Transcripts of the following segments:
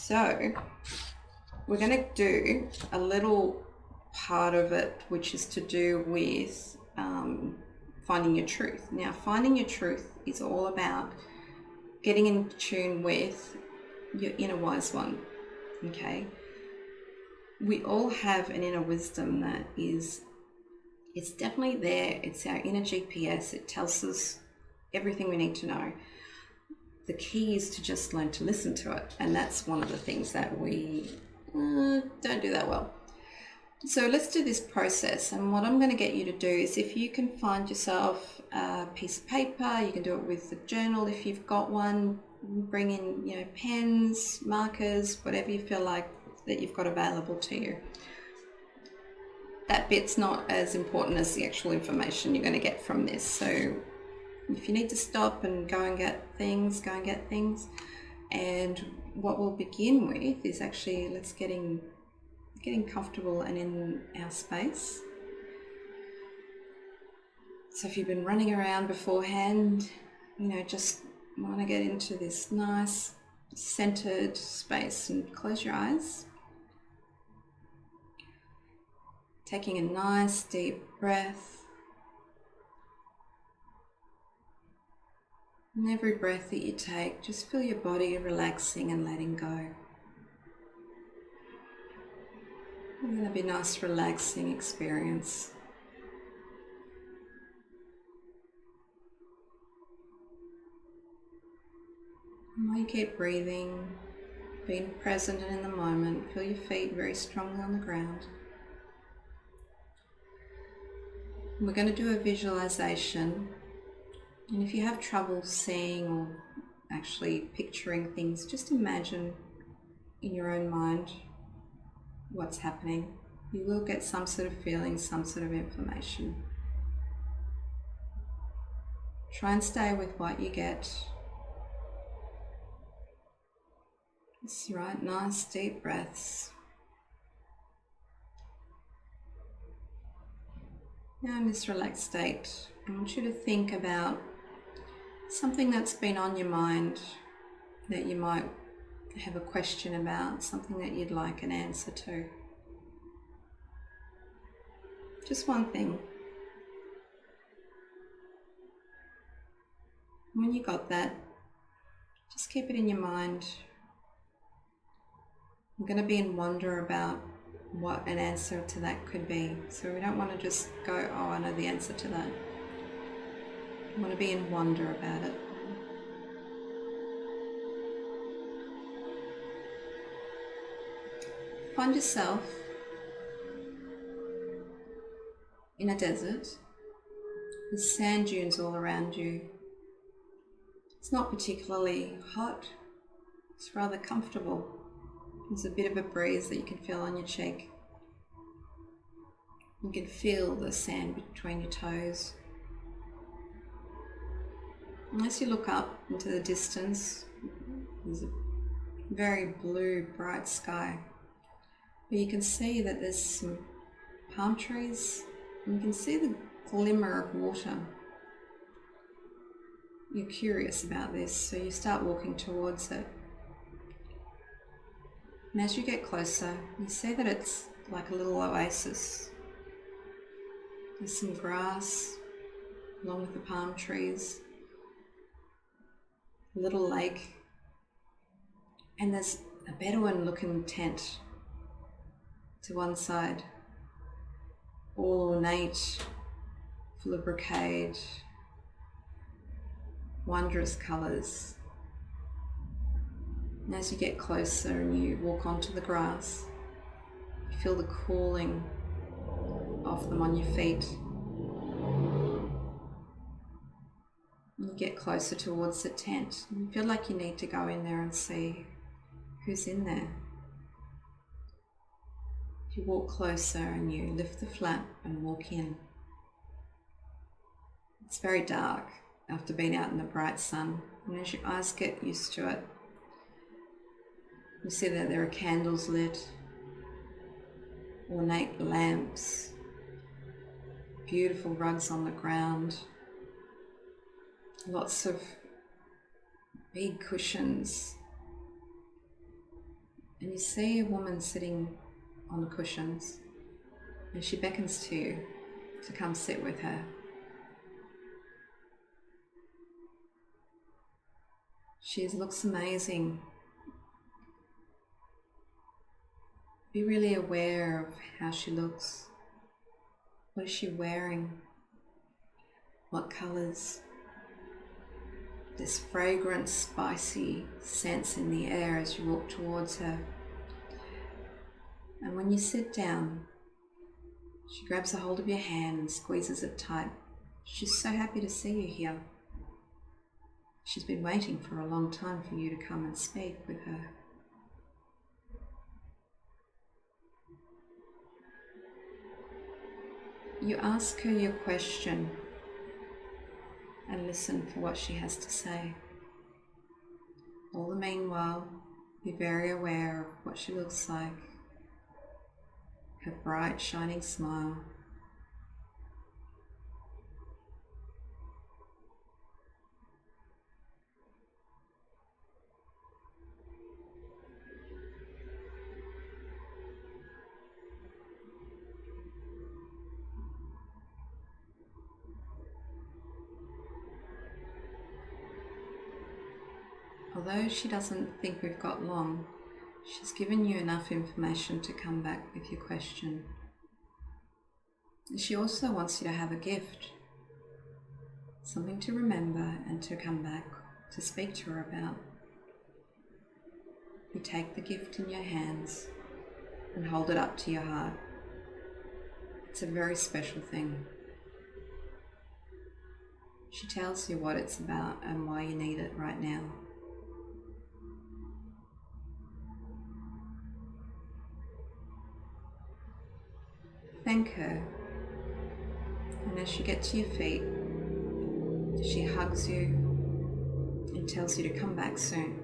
So we're going to do a little part of it, which is to do with finding your truth. Now, finding your truth is all about getting in tune with your inner wise one, okay? We all have an inner wisdom that it's definitely there. It's our inner GPS. It tells us everything we need to know. The key is to just learn to listen to it. And that's one of the things that we don't do that well. So let's do this process. And what I'm going to get you to do is, if you can find yourself a piece of paper, you can do it with a journal if you've got one. Bring in, pens, markers, whatever you feel like that you've got available to you. That bit's not as important as the actual information you're going to get from this. So if you need to stop and go and get things, go and get things. And what we'll begin with is actually let's getting comfortable and in our space. So if you've been running around beforehand, just want to get into this nice centered space and close your eyes. Taking a nice deep breath. And every breath that you take, just feel your body relaxing and letting go. It's going to be a nice relaxing experience. And while you keep breathing, being present and in the moment, feel your feet very strongly on the ground. We're going to do a visualization, and if you have trouble seeing or actually picturing things, just imagine in your own mind what's happening. You will get some sort of feeling, some sort of information. Try and stay with what you get. That's right, nice deep breaths. Now in this relaxed state, I want you to think about something that's been on your mind that you might have a question about, something that you'd like an answer to. Just one thing. When you got that, just keep it in your mind. I'm going to be in wonder about what an answer to that could be. So we don't want to just go, oh, I know the answer to that. We want to be in wonder about it. Find yourself in a desert with sand dunes all around you. It's not particularly hot, it's rather comfortable. There's a bit of a breeze that you can feel on your cheek. You can feel the sand between your toes. Unless you look up into the distance, there's a very blue, bright sky. But you can see that there's some palm trees, and you can see the glimmer of water. You're curious about this, so you start walking towards it. And as you get closer, you see that it's like a little oasis. There's some grass along with the palm trees, a little lake, and there's a Bedouin looking tent to one side, all ornate, full of brocade, wondrous colours. And as you get closer and you walk onto the grass, you feel the cooling of them on your feet. And you get closer towards the tent and you feel like you need to go in there and see who's in there. You walk closer and you lift the flap and walk in. It's very dark after being out in the bright sun, and as your eyes get used to it, you see that there are candles lit, ornate lamps, beautiful rugs on the ground, lots of big cushions, and you see a woman sitting on the cushions, and she beckons to you to come sit with her. She looks amazing. Be really aware of how she looks. What is she wearing? What colours? This fragrant, spicy sense in the air as you walk towards her. And when you sit down, she grabs a hold of your hand and squeezes it tight. She's so happy to see you here. She's been waiting for a long time for you to come and speak with her. You ask her your question and listen for what she has to say. All the meanwhile, be very aware of what she looks like, her bright, shining smile. Although she doesn't think we've got long, she's given you enough information to come back with your question. She also wants you to have a gift, something to remember and to come back to speak to her about. You take the gift in your hands and hold it up to your heart. It's a very special thing. She tells you what it's about and why you need it right now. Thank her, and as you get to your feet, she hugs you and tells you to come back soon.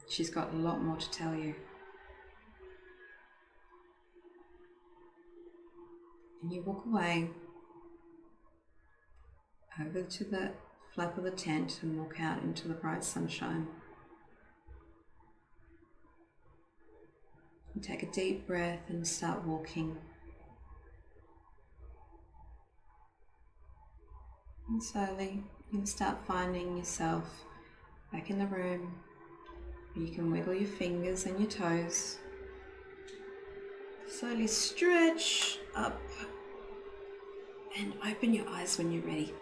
She's got a lot more to tell you. And you walk away over to the flap of the tent and walk out into the bright sunshine. And take a deep breath and start walking. And slowly you can start finding yourself back in the room where you can wiggle your fingers and your toes. Slowly stretch up and open your eyes when you're ready.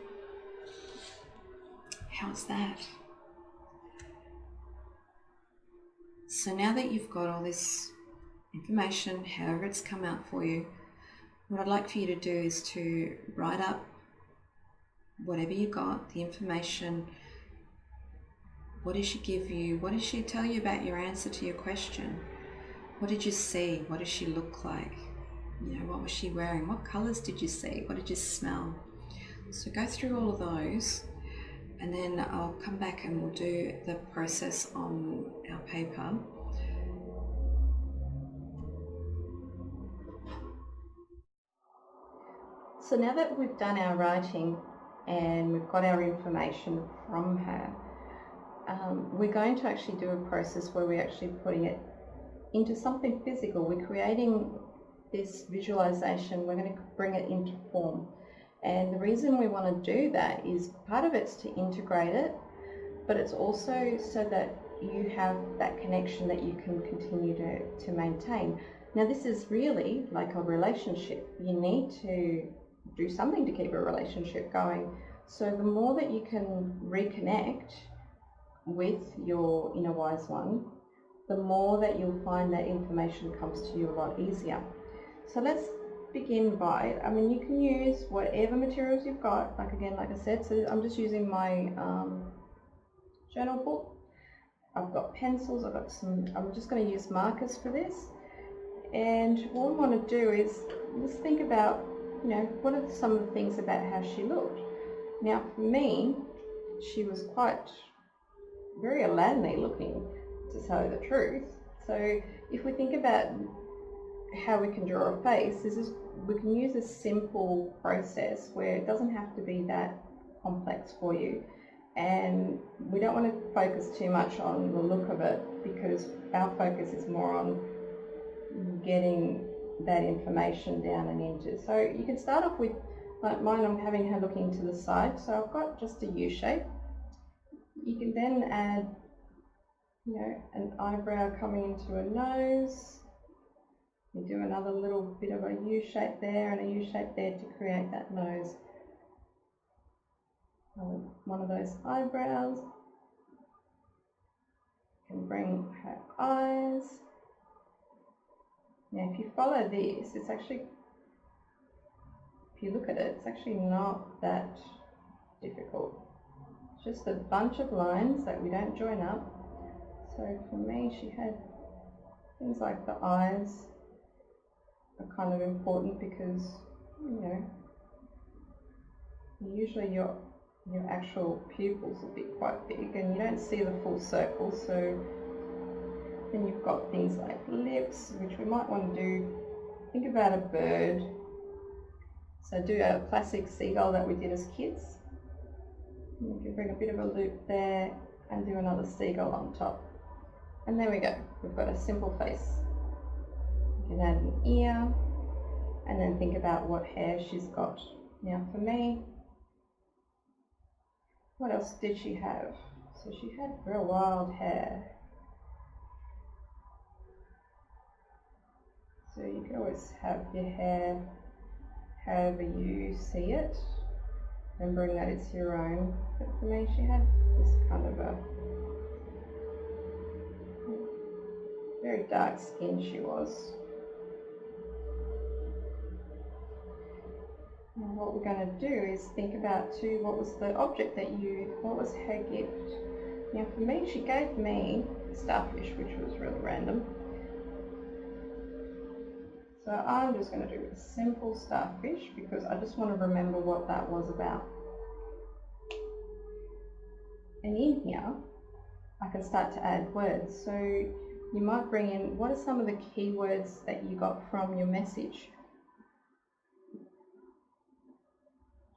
How's that? So now that you've got all this information, however it's come out for you, what I'd like for you to do is to write up whatever you got, the information. What did she give you? What did she tell you about your answer to your question? What did you see? What did she look like? You know, what was she wearing? What colors did you see? What did you smell? So go through all of those, and then I'll come back and we'll do the process on our paper. So now that we've done our writing and we've got our information from her, we're going to actually do a process where we're actually putting it into something physical. We're creating this visualization, we're going to bring it into form. And the reason we want to do that is part of it's to integrate it, but it's also so that you have that connection that you can continue to maintain. Now this is really like a relationship. You need to do something to keep a relationship going. So the more that you can reconnect with your inner wise one, the more that you'll find that information comes to you a lot easier. So let's begin by, you can use whatever materials you've got, like I said, so I'm just using my journal book. I've got pencils, I'm just going to use markers for this. And what I want to do is just think about, what are some of the things about how she looked. Now for me, she was very Aladdin-y looking, to tell you the truth. So if we think about how we can draw a face, we can use a simple process where it doesn't have to be that complex for you. And we don't want to focus too much on the look of it, because our focus is more on getting that information down and into. So you can start off with, like mine, I'm having her looking to the side, so I've got just a U shape. You can then add, you know, an eyebrow coming into a nose. You do another little bit of a U shape there and a U shape there to create that nose. One of those eyebrows. You can bring her eyes. Now if you follow this, it's actually, if you look at it, it's actually not that difficult. It's just a bunch of lines that we don't join up. So for me, she had things like the eyes are kind of important because, you know, usually your actual pupils will be quite big and you don't see the full circle. So then you've got things like lips, which we might want to do. Think about a bird. So do a classic seagull that we did as kids. And you can bring a bit of a loop there and do another seagull on top. And there we go. We've got a simple face. You can add an ear and then think about what hair she's got. Now for me, what else did she have? So she had real wild hair. So you can always have your hair however you see it and bring that into your own. But for me, she had this kind of a very dark skin she was. And what we're going to do is think about too, what was the object that what was her gift? Now for me, she gave me a starfish, which was really random. So I'm just going to do a simple starfish because I just want to remember what that was about. And in here, I can start to add words. So you might bring in, what are some of the keywords that you got from your message?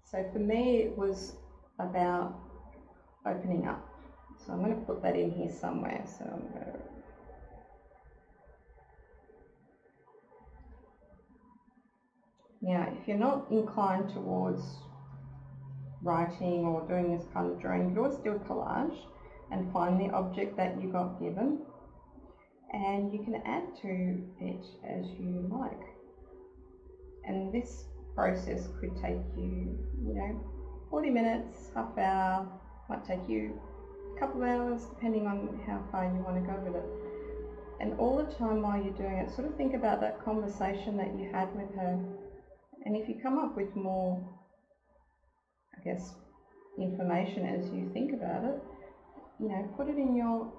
So for me, it was about opening up. So I'm going to put that in here somewhere. So I'm going to Now, if you're not inclined towards writing or doing this kind of drawing, you can always do a collage and find the object that you got given, and you can add to it as you like. And this process could take you, 40 minutes, half hour, might take you a couple of hours, depending on how far you want to go with it. And all the time while you're doing it, sort of think about that conversation that you had with her. And if you come up with more, I guess, information as you think about it, put it in your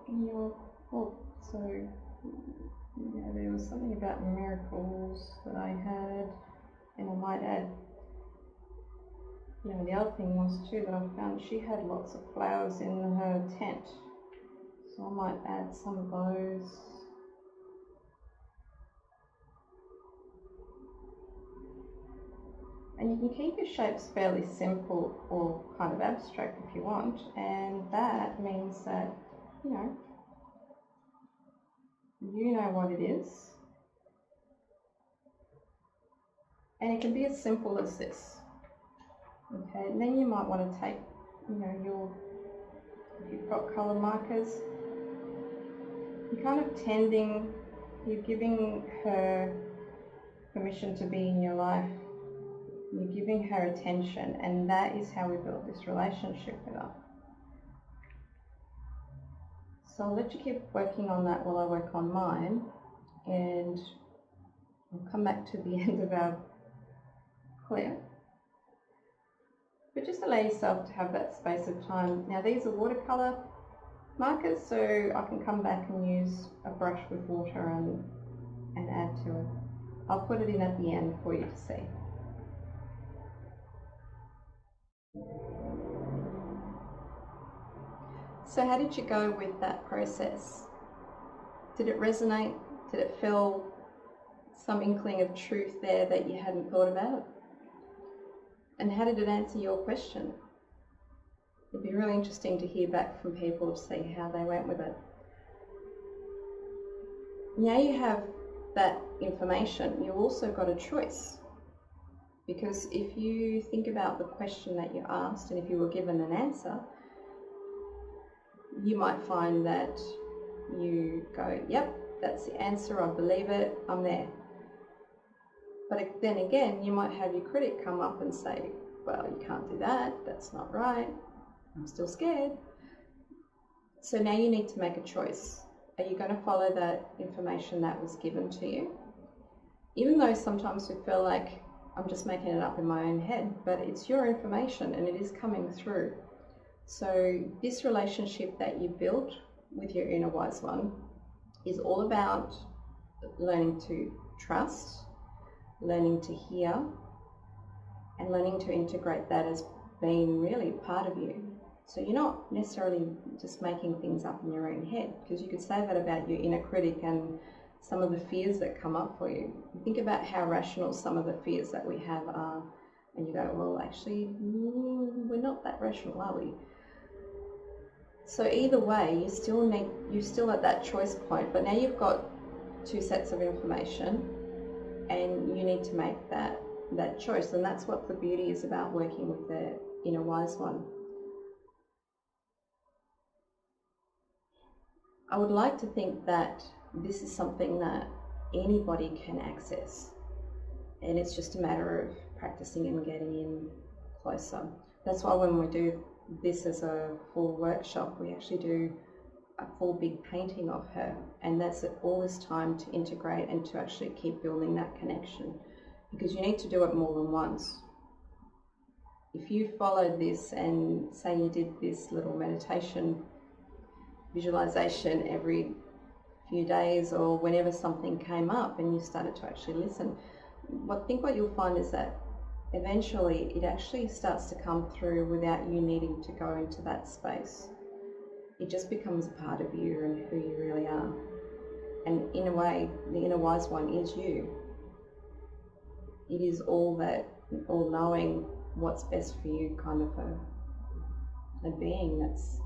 book. So, there was something about miracles that I had, and I might add, the other thing was too that I found she had lots of flowers in her tent. So I might add some of those. And you can keep your shapes fairly simple or kind of abstract if you want, and that means that, you know what it is. And it can be as simple as this. Okay, and then you might want to take, if you've got colour markers, you're kind of you're giving her permission to be in your life. You're giving her attention, and that is how we build this relationship with her. So I'll let you keep working on that while I work on mine, and I'll come back to the end of our clip. But just allow yourself to have that space of time. Now these are watercolour markers, so I can come back and use a brush with water and add to it. I'll put it in at the end for you to see. So how did you go with that process? Did it resonate? Did it feel some inkling of truth there that you hadn't thought about? And how did it answer your question? It'd be really interesting to hear back from people to see how they went with it. Now you have that information, you've also got a choice. Because if you think about the question that you asked, and if you were given an answer, you might find that you go, yep, that's the answer, I believe it, I'm there. But then again, you might have your critic come up and say, well, you can't do that, that's not right, I'm still scared. So now you need to make a choice. Are you going to follow that information that was given to you? Even though sometimes we feel like I'm just making it up in my own head, but it's your information and it is coming through. So this relationship that you built with your inner wise one is all about learning to trust, learning to hear, and learning to integrate that as being really part of you. So you're not necessarily just making things up in your own head, because you could say that about your inner critic and some of the fears that come up for you. Think about how rational some of the fears that we have are, and you go, well, actually, we're not that rational, are we? So either way, you're still at that choice point, but now you've got two sets of information, and you need to make that choice. And that's what the beauty is about working with the inner wise one. I would like to think that this is something that anybody can access, and it's just a matter of practicing and getting in closer. That's why when we do this as a full workshop, we actually do a full big painting of her, and that's all this time to integrate and to actually keep building that connection, because you need to do it more than once. If you followed this and say you did this little meditation visualization every few days or whenever something came up and you started to actually listen, what you'll find is that eventually it actually starts to come through without you needing to go into that space. It just becomes a part of you and who you really are. And in a way, the inner wise one is you. It is all knowing what's best for you, kind of a being that's